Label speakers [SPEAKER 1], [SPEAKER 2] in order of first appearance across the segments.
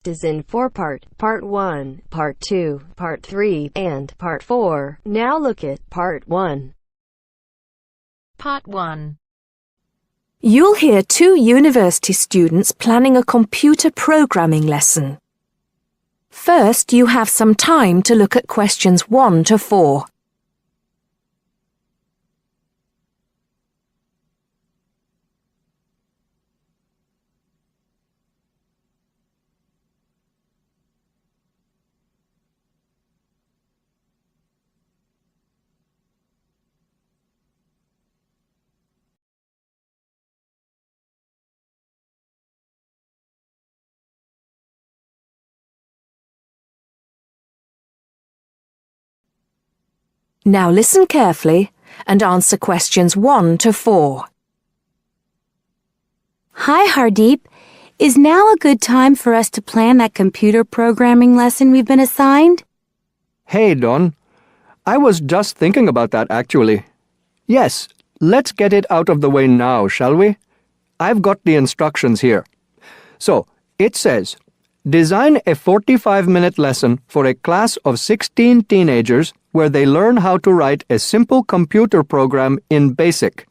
[SPEAKER 1] is in four-part, Part 1, Part 2, Part 3, and Part 4. Now look at Part 1.
[SPEAKER 2] Part 1.
[SPEAKER 3] You'll hear two university students planning a computer programming lesson. First, you have some time to look at questions 1 to 4. Now listen carefully and answer questions 1 to 4.
[SPEAKER 4] Hi, Hardeep. Is now a good time for us to plan that computer programming lesson we've been assigned?
[SPEAKER 5] Hey, Dawn. I was just thinking about that, actually. Yes, let's get it out of the way now, shall we? I've got the instructions here. So, it says, design a 45-minute lesson for a class of 16 teenagers where they learn how to write a simple computer program in BASIC.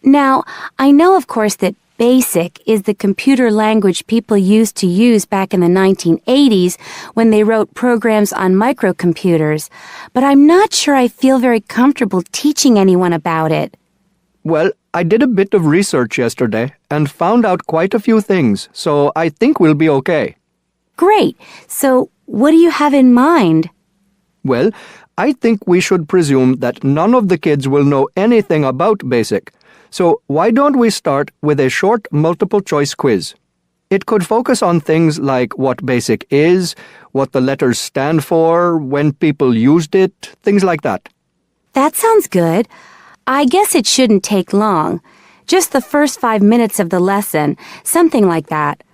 [SPEAKER 4] Now, I know, of course, that BASIC is the computer language people used to use back in the 1980s when they wrote programs on microcomputers, but I'm not sure I feel very comfortable teaching anyone about it.
[SPEAKER 5] Well, I did a bit of research yesterday and found out quite a few things, so I think we'll be okay.
[SPEAKER 4] Great. So, what do you have in mind?
[SPEAKER 5] Well, I think we should presume that none of the kids will know anything about BASIC. So why don't we start with a short multiple-choice quiz? It could focus on things like what BASIC is, what the letters stand for, when people used it, things like that.
[SPEAKER 4] That sounds good. I guess it shouldn't take long. Just the first 5 minutes of the lesson, something like that.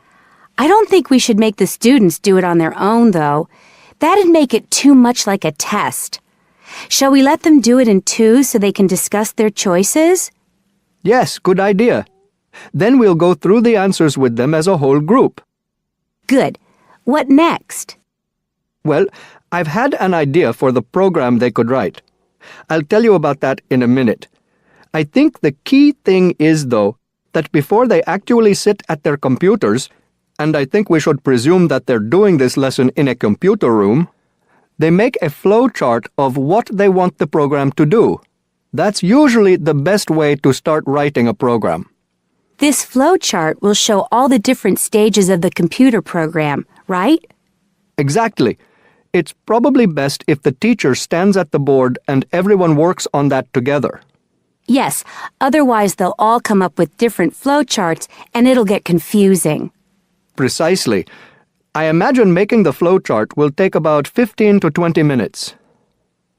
[SPEAKER 4] I don't think we should make the students do it on their own, though. That'd make it too much like a test. Shall we let them do it in twos so they can discuss their choices?
[SPEAKER 5] Yes, good idea. Then we'll go through the answers with them as a whole group.
[SPEAKER 4] Good. What next?
[SPEAKER 5] Well, I've had an idea for the program they could write. I'll tell you about that in a minute. I think the key thing is, though, that before they actually sit at their computers, and I think we should presume that they're doing this lesson in a computer room, they make a flow chart of what they want the program to do. That's usually the best way to start writing a program.
[SPEAKER 4] This flow chart will show all the different stages of the computer program, right?
[SPEAKER 5] Exactly. It's probably best if the teacher stands at the board and everyone works on that together.
[SPEAKER 4] Yes, otherwise they'll all come up with different flow charts and it'll get confusing.
[SPEAKER 5] Precisely. I imagine making the flowchart will take about 15 to 20 minutes.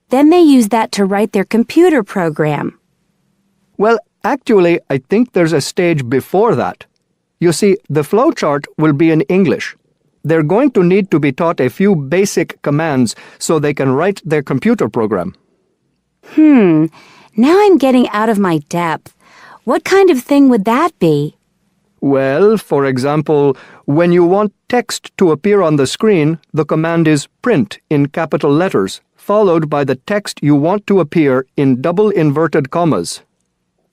[SPEAKER 4] Then they use that to write their computer program.
[SPEAKER 5] Well, actually, I think there's a stage before that. You see, the flowchart will be in English. They're going to need to be taught a few basic commands so they can write their computer program.
[SPEAKER 4] Now I'm getting out of my depth. What kind of thing would that be?
[SPEAKER 5] Well, for example, when you want text to appear on the screen, the command is print in capital letters, followed by the text you want to appear in double inverted commas.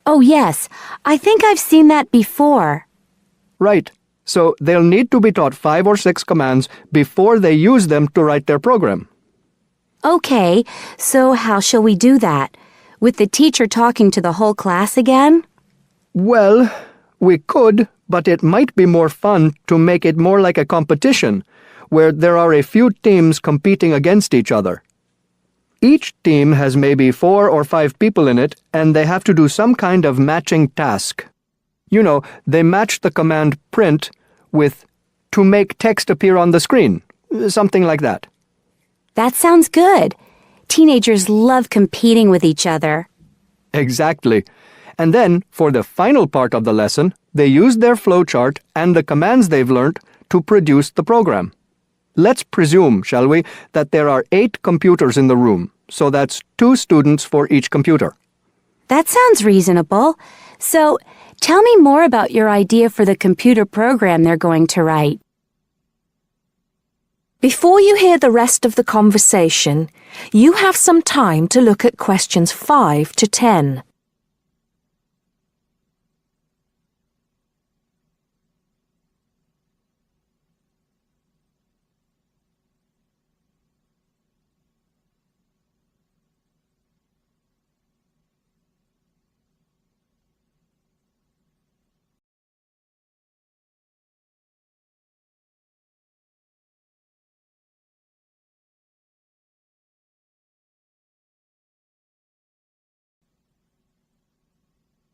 [SPEAKER 4] Oh, yes. I think I've seen that before.
[SPEAKER 5] Right. So they'll need to be taught 5 or 6 commands before they use them to write their program.
[SPEAKER 4] Okay, so how shall we do that? With the teacher talking to the whole class again?
[SPEAKER 5] Well, we could, but it might be more fun to make it more like a competition, where there are a few teams competing against each other. Each team has maybe 4 or 5 people in it, and they have to do some kind of matching task. You know, they match the command print with to make text appear on the screen, something like that.
[SPEAKER 4] That sounds good. Teenagers love competing with each other.
[SPEAKER 5] Exactly. And then, for the final part of the lesson, they use their flowchart and the commands they've learned to produce the program. Let's presume, shall we, that there are 8 computers in the room, so that's 2 students for each computer.
[SPEAKER 4] That sounds reasonable. So, tell me more about your idea for the computer program they're going to write.
[SPEAKER 3] Before you hear the rest of the conversation, you have some time to look at questions 5 to 10.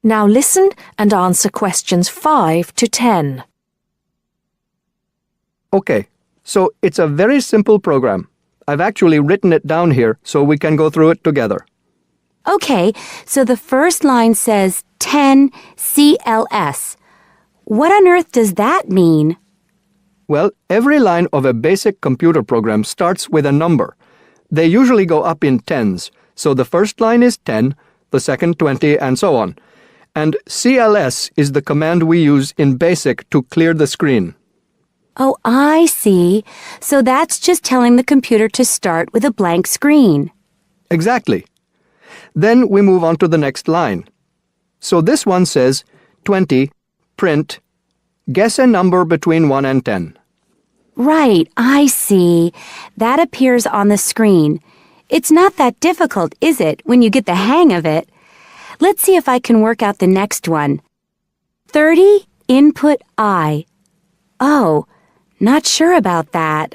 [SPEAKER 3] Now listen and answer questions 5 to 10.
[SPEAKER 5] Okay, so it's a very simple program. I've actually written it down here so we can go through it together.
[SPEAKER 4] Okay, so the first line says 10 CLS. What on earth does that mean?
[SPEAKER 5] Well, every line of a basic computer program starts with a number. They usually go up in tens, so the first line is 10, the second 20, and so on. And CLS is the command we use in BASIC to clear the screen.
[SPEAKER 4] Oh, I see. So that's just telling the computer to start with a blank screen.
[SPEAKER 5] Exactly. Then we move on to the next line. So this one says 20, print, guess a number between 1 and 10.
[SPEAKER 4] Right, I see. That appears on the screen. It's not that difficult, is it, when you get the hang of it? Let's see if I can work out the next one. 30, input I. Oh, not sure about that.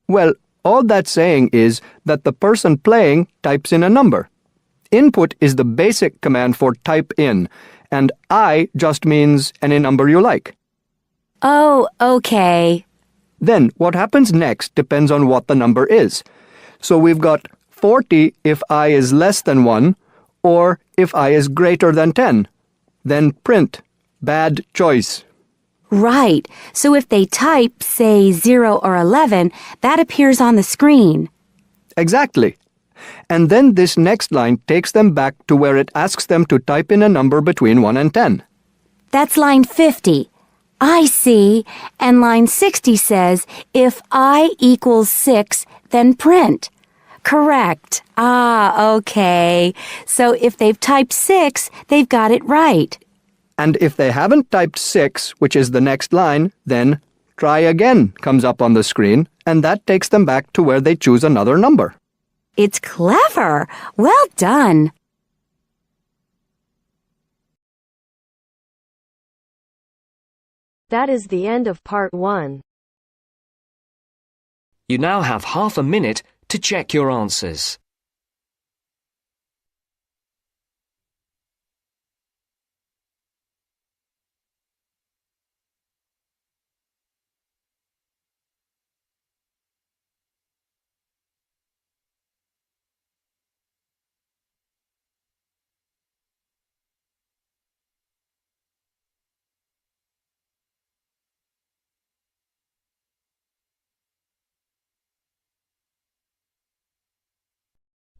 [SPEAKER 5] Well, all that's saying is that the person playing types in a number. Input is the basic command for type in, and I just means any number you like.
[SPEAKER 4] Oh, okay.
[SPEAKER 5] Then what happens next depends on what the number is. So we've got 40 if I is less than 1, or if I is greater than 10. Then print. Bad choice.
[SPEAKER 4] Right. So if they type, say, 0 or 11, that appears on the screen.
[SPEAKER 5] Exactly. And then this next line takes them back to where it asks them to type in a number between 1 and 10.
[SPEAKER 4] That's line 50. I see. And line 60 says, if I equals 6, then print. Correct. Ah, okay. So if they've typed 6, they've got it right.
[SPEAKER 5] And if they haven't typed 6, which is the next line, then try again comes up on the screen, and that takes them back to where they choose another number.
[SPEAKER 4] It's clever. Well done.
[SPEAKER 1] That is the end of part 1.
[SPEAKER 6] You now have half a minute to check your answers.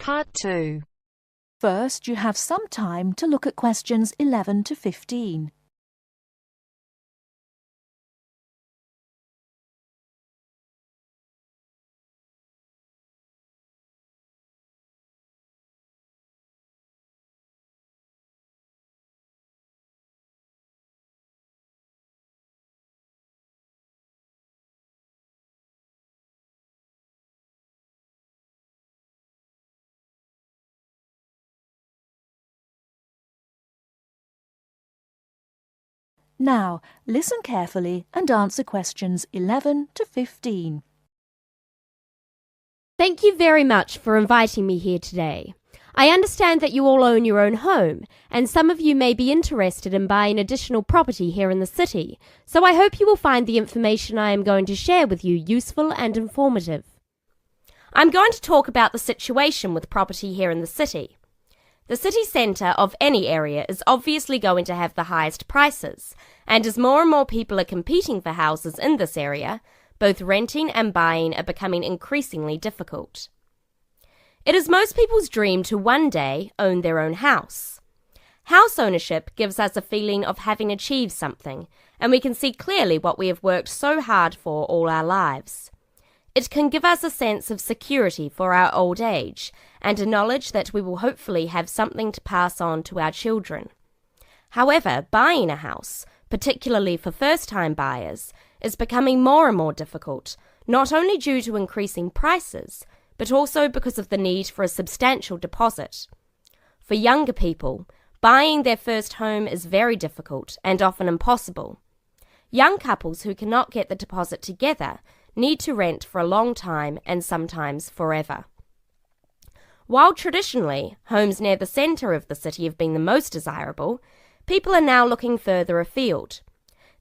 [SPEAKER 2] Part 2.
[SPEAKER 7] First, you have some time to look at questions 11 to 15. Now, listen carefully and answer questions 11 to 15.
[SPEAKER 8] Thank you very much for inviting me here today. I understand that you all own your own home, and some of you may be interested in buying additional property here in the city, so I hope you will find the information I am going to share with you useful and informative. I'm going to talk about the situation with property here in the city. The city centre of any area is obviously going to have the highest prices, and as more and more people are competing for houses in this area, both renting and buying are becoming increasingly difficult. It is most people's dream to one day own their own house. House ownership gives us a feeling of having achieved something, and we can see clearly what we have worked so hard for all our lives. It can give us a sense of security for our old age and a knowledge that we will hopefully have something to pass on to our children. However, buying a house, particularly for first-time buyers, is becoming more and more difficult, not only due to increasing prices, but also because of the need for a substantial deposit. For younger people, buying their first home is very difficult and often impossible. Young couples who cannot get the deposit together need to rent for a long time and sometimes forever. While traditionally homes near the centre of the city have been the most desirable, people are now looking further afield.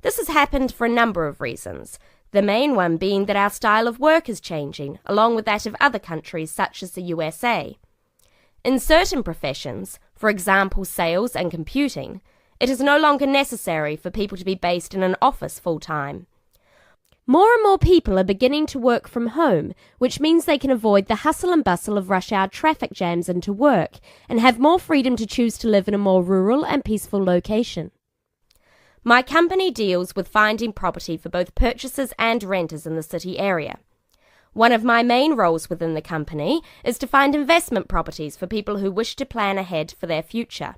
[SPEAKER 8] This has happened for a number of reasons, the main one being that our style of work is changing, along with that of other countries such as the USA. In certain professions, for example sales and computing, it is no longer necessary for people to be based in an office full-time. More and more people are beginning to work from home, which means they can avoid the hustle and bustle of rush hour traffic jams into work and have more freedom to choose to live in a more rural and peaceful location. My company deals with finding property for both purchasers and renters in the city area. One of my main roles within the company is to find investment properties for people who wish to plan ahead for their future.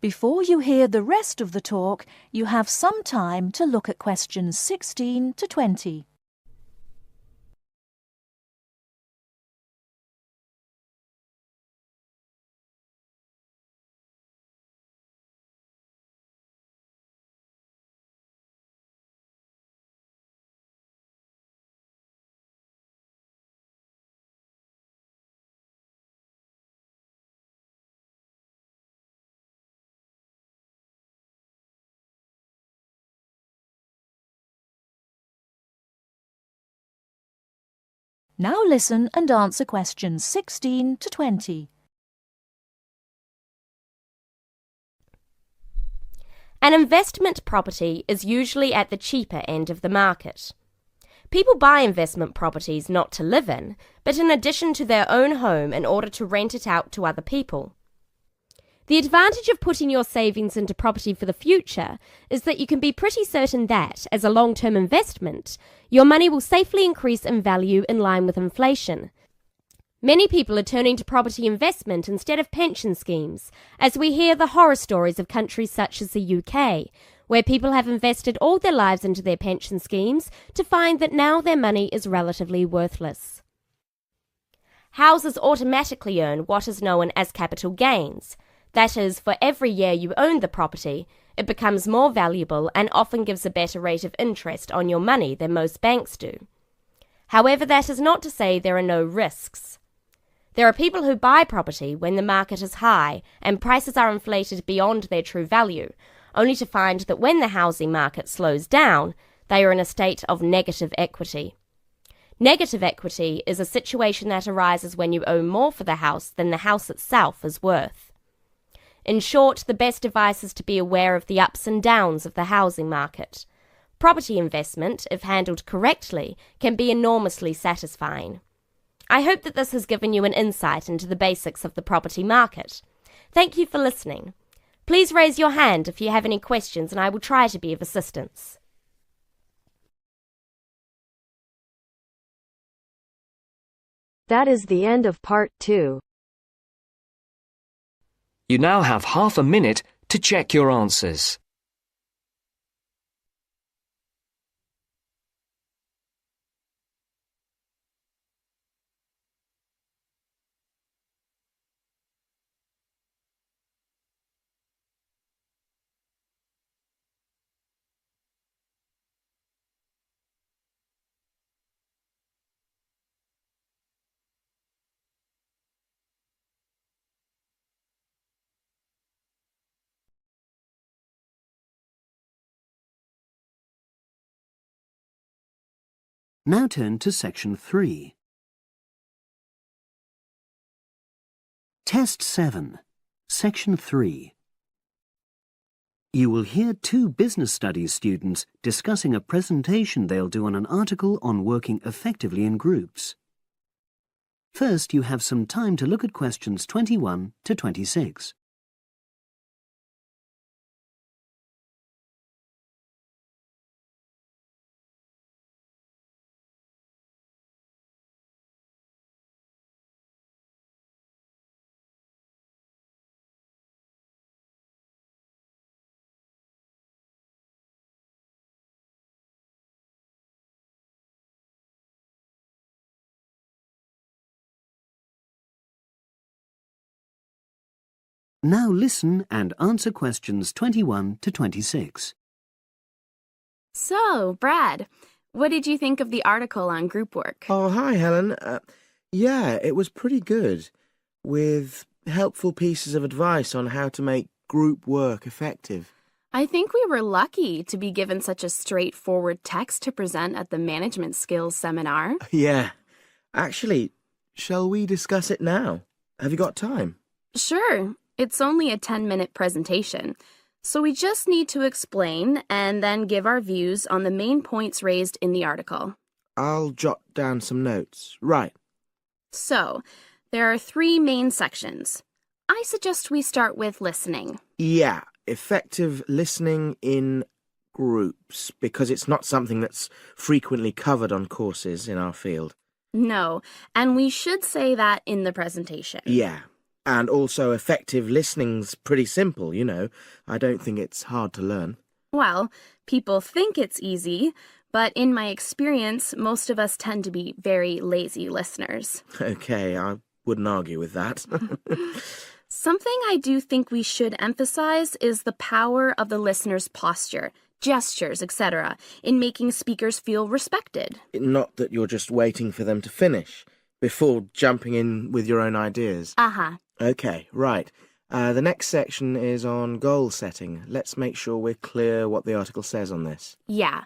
[SPEAKER 7] Before you hear the rest of the talk, you have some time to look at questions 16 to 20. Now listen and answer questions 16 to 20.
[SPEAKER 8] An investment property is usually at the cheaper end of the market. People buy investment properties not to live in, but in addition to their own home in order to rent it out to other people. The advantage of putting your savings into property for the future is that you can be pretty certain that, as a long-term investment, your money will safely increase in value in line with inflation. Many people are turning to property investment instead of pension schemes, as we hear the horror stories of countries such as the UK, where people have invested all their lives into their pension schemes to find that now their money is relatively worthless. Houses automatically earn what is known as capital gains. That is, for every year you own the property, it becomes more valuable and often gives a better rate of interest on your money than most banks do. However, that is not to say there are no risks. There are people who buy property when the market is high and prices are inflated beyond their true value, only to find that when the housing market slows down, they are in a state of negative equity. Negative equity is a situation that arises when you owe more for the house than the house itself is worth. In short, the best advice is to be aware of the ups and downs of the housing market. Property investment, if handled correctly, can be enormously satisfying. I hope that this has given you an insight into the basics of the property market. Thank you for listening. Please raise your hand if you have any questions and I will try to be of assistance.
[SPEAKER 1] That is the end of part 2.
[SPEAKER 6] You now have half a minute to check your answers.
[SPEAKER 9] Now turn to Section 3. Test 7, Section 3. You will hear 2 business studies students discussing a presentation they'll do on an article on working effectively in groups. First, you have some time to look at questions 21 to 26. Now listen and answer questions 21 to 26.
[SPEAKER 10] So, Brad, what did you think of the article on group work?
[SPEAKER 11] Oh, hi, Helen. Yeah, it was pretty good, with helpful pieces of advice on how to make group work effective.
[SPEAKER 10] I think we were lucky to be given such a straightforward text to present at the management skills seminar.
[SPEAKER 11] Yeah. Actually, shall we discuss it now? Have you got time?
[SPEAKER 10] Sure, it's only a 10-minute presentation, so we just need to explain and then give our views on the main points raised in the article.
[SPEAKER 11] I'll jot down some notes. Right.
[SPEAKER 10] So, there are 3 main sections. I suggest we start with listening.
[SPEAKER 11] Yeah, effective listening in groups, because it's not something that's frequently covered on courses in our field.
[SPEAKER 10] No, and we should say that in the presentation.
[SPEAKER 11] Yeah, and also effective listening's pretty simple, you know. I don't think it's hard to learn.
[SPEAKER 10] Well, people think it's easy, but in my experience, most of us tend to be very lazy listeners.
[SPEAKER 11] Okay, I wouldn't argue with that.
[SPEAKER 10] Something I do think we should emphasize is the power of the listener's posture, gestures, etc., in making speakers feel respected.
[SPEAKER 11] Not that you're just waiting for them to finish before jumping in with your own ideas.
[SPEAKER 10] Uh-huh.
[SPEAKER 11] Okay, right. The next section is on goal setting. Let's make sure we're clear what the article says on this.
[SPEAKER 10] Yeah.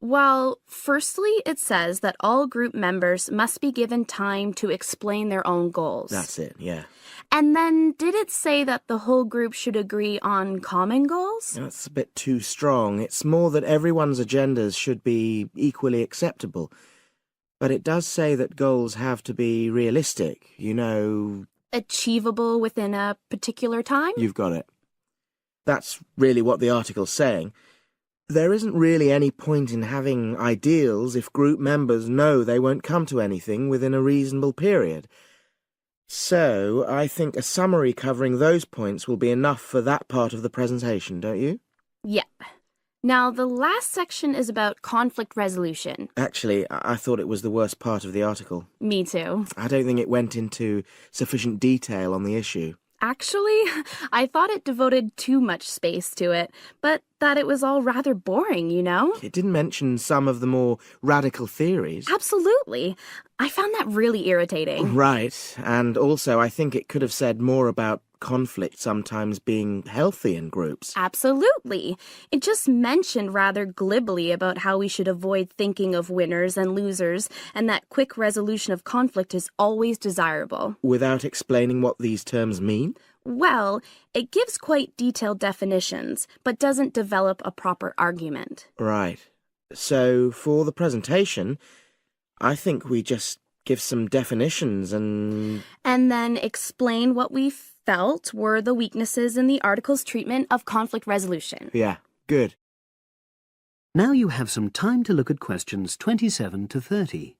[SPEAKER 10] Well, firstly, it says that all group members must be given time to explain their own goals.
[SPEAKER 11] That's it, yeah.
[SPEAKER 10] And then, did it say that the whole group should agree on common goals?
[SPEAKER 11] That's a bit too strong. It's more that everyone's agendas should be equally acceptable. But it does say that goals have to be realistic, you know...
[SPEAKER 10] Achievable within a particular time?
[SPEAKER 11] You've got it. That's really what the article's saying. There isn't really any point in having ideals if group members know they won't come to anything within a reasonable period. So, I think a summary covering those points will be enough for that part of the presentation, don't you?
[SPEAKER 10] Yeah. Now, the last section is about conflict resolution.
[SPEAKER 11] Actually, I thought it was the worst part of the article.
[SPEAKER 10] Me too.
[SPEAKER 11] I don't think it went into sufficient detail on the issue.
[SPEAKER 10] Actually, I thought it devoted too much space to it, but that it was all rather boring, you know?
[SPEAKER 11] It didn't mention some of the more radical theories.
[SPEAKER 10] Absolutely. I found that really irritating.
[SPEAKER 11] Right, and also I think it could have said more about conflict sometimes being healthy in groups.
[SPEAKER 10] Absolutely. It just mentioned rather glibly about how we should avoid thinking of winners and losers, and that quick resolution of conflict is always desirable.
[SPEAKER 11] Without explaining what these terms mean?
[SPEAKER 10] Well, it gives quite detailed definitions, but doesn't develop a proper argument.
[SPEAKER 11] Right. So, for the presentation, I think we just give some definitions and
[SPEAKER 10] then explain what we felt were the weaknesses in the article's treatment of conflict resolution.
[SPEAKER 11] Yeah, good.
[SPEAKER 9] Now you have some time to look at questions 27 to 30.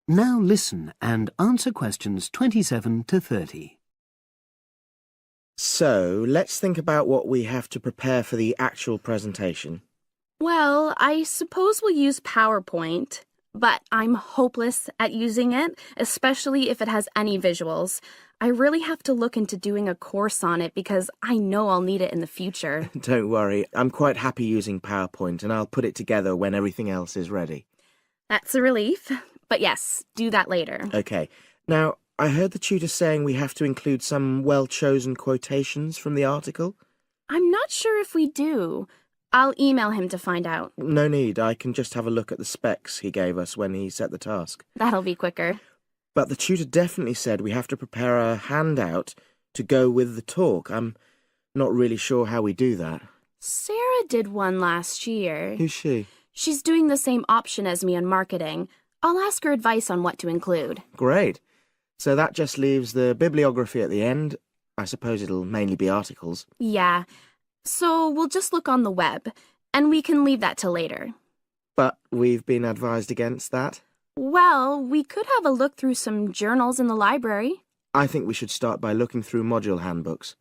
[SPEAKER 9] Now listen and answer questions 27 to 30.
[SPEAKER 11] So, let's think about what we have to prepare for the actual presentation.
[SPEAKER 10] Well, I suppose we'll use PowerPoint, but I'm hopeless at using it, especially if it has any visuals. I really have to look into doing a course on it because I know I'll need it in the future.
[SPEAKER 11] Don't worry, I'm quite happy using PowerPoint and I'll put it together when everything else is ready.
[SPEAKER 10] That's a relief. But yes, do that later.
[SPEAKER 11] Okay. Now, I heard the tutor saying we have to include some well-chosen quotations from the article.
[SPEAKER 10] I'm not sure if we do. I'll email him to find out.
[SPEAKER 11] No need. I can just have a look at the specs he gave us when he set the task.
[SPEAKER 10] That'll be quicker.
[SPEAKER 11] But the tutor definitely said we have to prepare a handout to go with the talk. I'm not really sure how we do that.
[SPEAKER 10] Sarah did one last year.
[SPEAKER 11] Who's she?
[SPEAKER 10] She's doing the same option as me on marketing. I'll ask her advice on what to include.
[SPEAKER 11] Great. So that just leaves the bibliography at the end. I suppose it'll mainly be articles.
[SPEAKER 10] Yeah, so we'll just look on the web, and we can leave that till later.
[SPEAKER 11] But we've been advised against that.
[SPEAKER 10] Well, we could have a look through some journals in the library.
[SPEAKER 11] I think we should start by looking through module handbooks.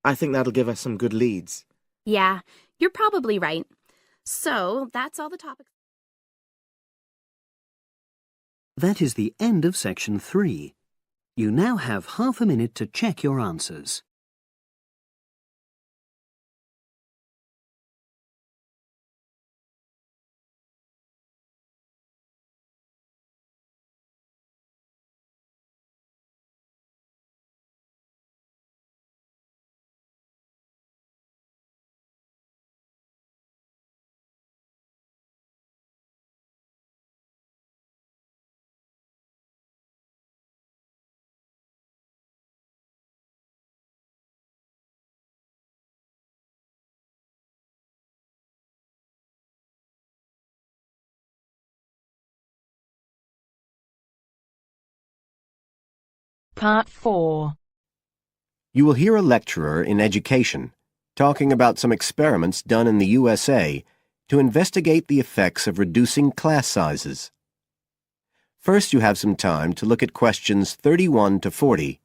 [SPEAKER 11] I think that'll give us some good leads.
[SPEAKER 10] Yeah, you're probably right. So, that's all the topics.
[SPEAKER 9] That is the end of section 3. You now have half a minute to check your answers.
[SPEAKER 2] Part 4.
[SPEAKER 12] You will hear a lecturer in education talking about some experiments done in the USA to investigate the effects of reducing class sizes. First, you have some time to look at questions 31 to 40.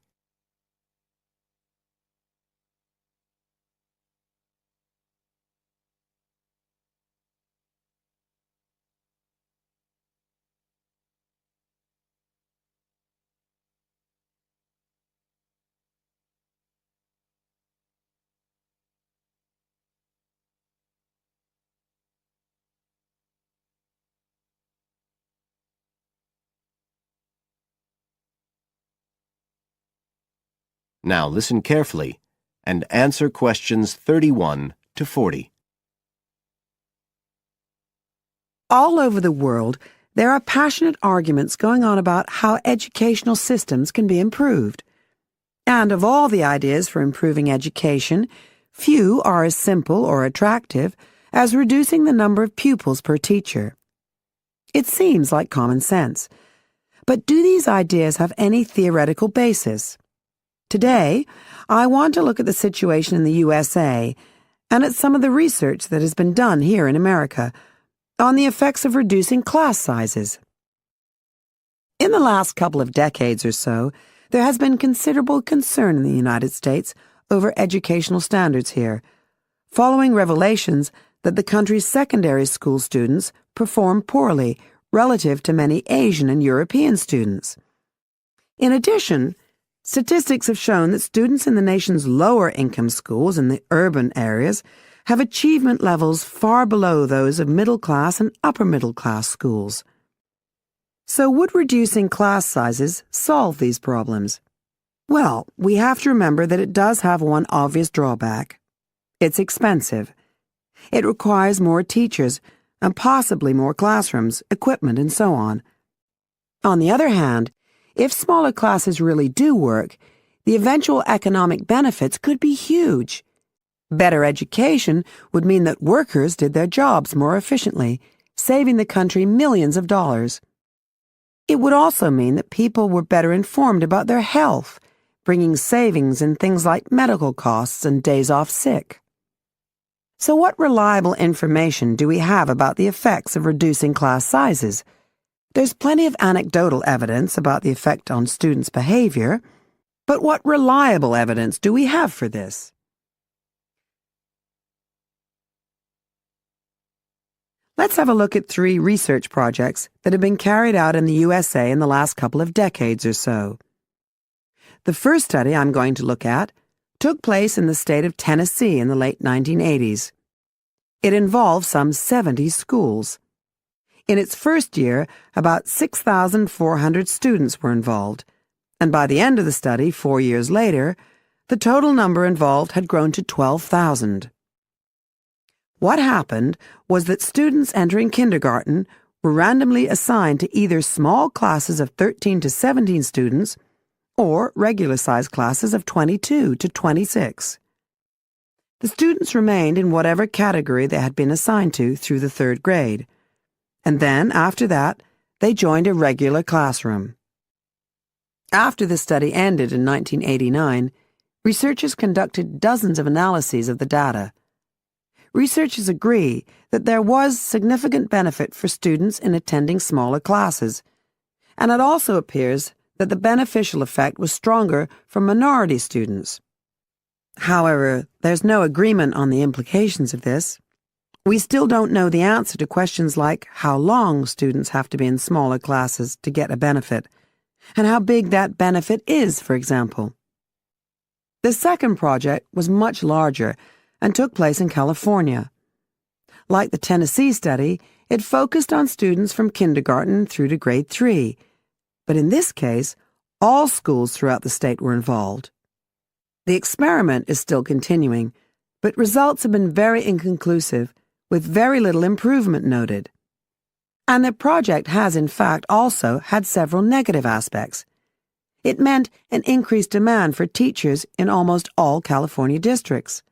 [SPEAKER 12] Now listen carefully and answer questions 31 to 40.
[SPEAKER 13] All over the world, there are passionate arguments going on about how educational systems can be improved. And of all the ideas for improving education, few are as simple or attractive as reducing the number of pupils per teacher. It seems like common sense. But do these ideas have any theoretical basis? Today, I want to look at the situation in the USA and at some of the research that has been done here in America on the effects of reducing class sizes. In the last couple of decades or so, there has been considerable concern in the United States over educational standards here, following revelations that the country's secondary school students perform poorly relative to many Asian and European students. In addition, statistics have shown that students in the nation's lower-income schools in the urban areas have achievement levels far below those of middle-class and upper-middle-class schools. So would reducing class sizes solve these problems? Well, we have to remember that it does have one obvious drawback. It's expensive. It requires more teachers and possibly more classrooms, equipment, and so on. On the other hand, if smaller classes really do work, the eventual economic benefits could be huge. Better education would mean that workers did their jobs more efficiently, saving the country millions of dollars. It would also mean that people were better informed about their health, bringing savings in things like medical costs and days off sick. So what reliable information do we have about the effects of reducing class sizes? There's plenty of anecdotal evidence about the effect on students' behavior, but what reliable evidence do we have for this? Let's have a look at 3 research projects that have been carried out in the USA in the last couple of decades or so. The first study I'm going to look at took place in the state of Tennessee in the late 1980s. It involved some 70 schools. In its first year, about 6,400 students were involved, and by the end of the study, 4 years later, the total number involved had grown to 12,000. What happened was that students entering kindergarten were randomly assigned to either small classes of 13 to 17 students or regular-sized classes of 22 to 26. The students remained in whatever category they had been assigned to through the 3rd grade. And then, after that, they joined a regular classroom. After the study ended in 1989, researchers conducted dozens of analyses of the data. Researchers agree that there was significant benefit for students in attending smaller classes, and it also appears that the beneficial effect was stronger for minority students. However, there's no agreement on the implications of this. We still don't know the answer to questions like how long students have to be in smaller classes to get a benefit, and how big that benefit is, for example. The second project was much larger and took place in California. Like the Tennessee study, it focused on students from kindergarten through to grade 3, but in this case, all schools throughout the state were involved. The experiment is still continuing, but results have been very inconclusive, with very little improvement noted. And the project has, in fact, also had several negative aspects. It meant an increased demand for teachers in almost all California districts.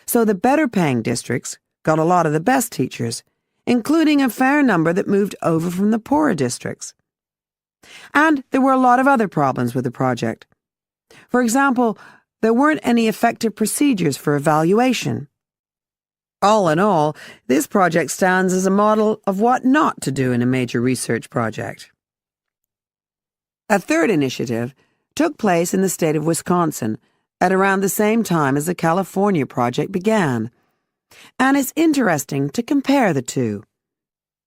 [SPEAKER 13] So the better-paying districts got a lot of the best teachers, including a fair number that moved over from the poorer districts. And there were a lot of other problems with the project. For example, there weren't any effective procedures for evaluation. All in all, this project stands as a model of what not to do in a major research project. A third initiative took place in the state of Wisconsin at around the same time as the California project began, and it's interesting to compare the two.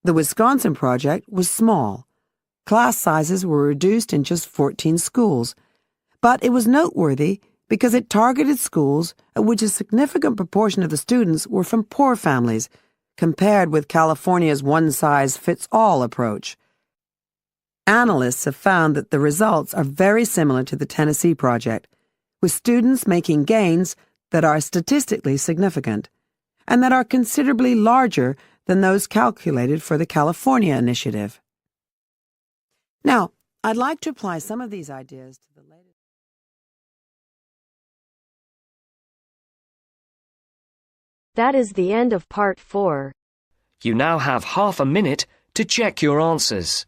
[SPEAKER 13] The Wisconsin project was small. Class sizes were reduced in just 14 schools, but it was noteworthy because it targeted schools at which a significant proportion of the students were from poor families, compared with California's one-size-fits-all approach. Analysts have found that the results are very similar to the Tennessee project, with students making gains that are statistically significant, and that are considerably larger than those calculated for the California initiative. Now, I'd like to apply some of these ideas to the latest.
[SPEAKER 1] That is the end of part 4.
[SPEAKER 6] You now have half a minute to check your answers.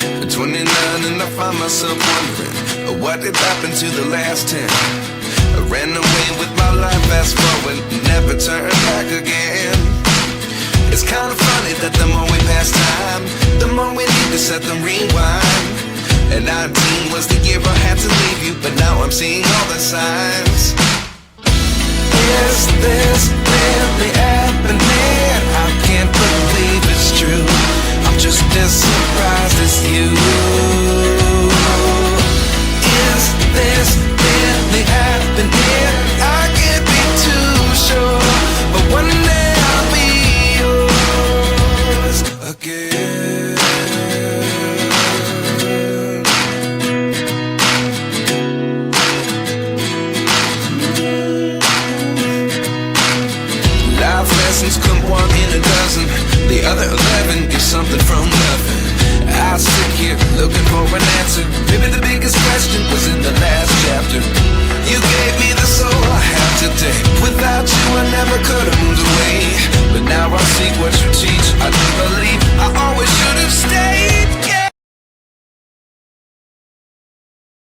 [SPEAKER 14] At 29 and I find myself wondering what did happen to the last 10. I ran away with my life, fast forward, never turn back again. It's kind of funny that the more we pass time, the more we need to set the rewind. And 19 was the year I had to leave you, but now I'm seeing all the signs. Is this really happening? I can't believe it's true. I'm just as surprised as you. Is this really happening? I can't be too sure, but one day I'll be yours again. Life lessons come one in a dozen. The other 11 is something from nothing. I sit here looking for an answer. Maybe the biggest question was in the last chapter. You gave me the soul I have today. Without you I never could have moved away. But now I see what you teach. I do believe I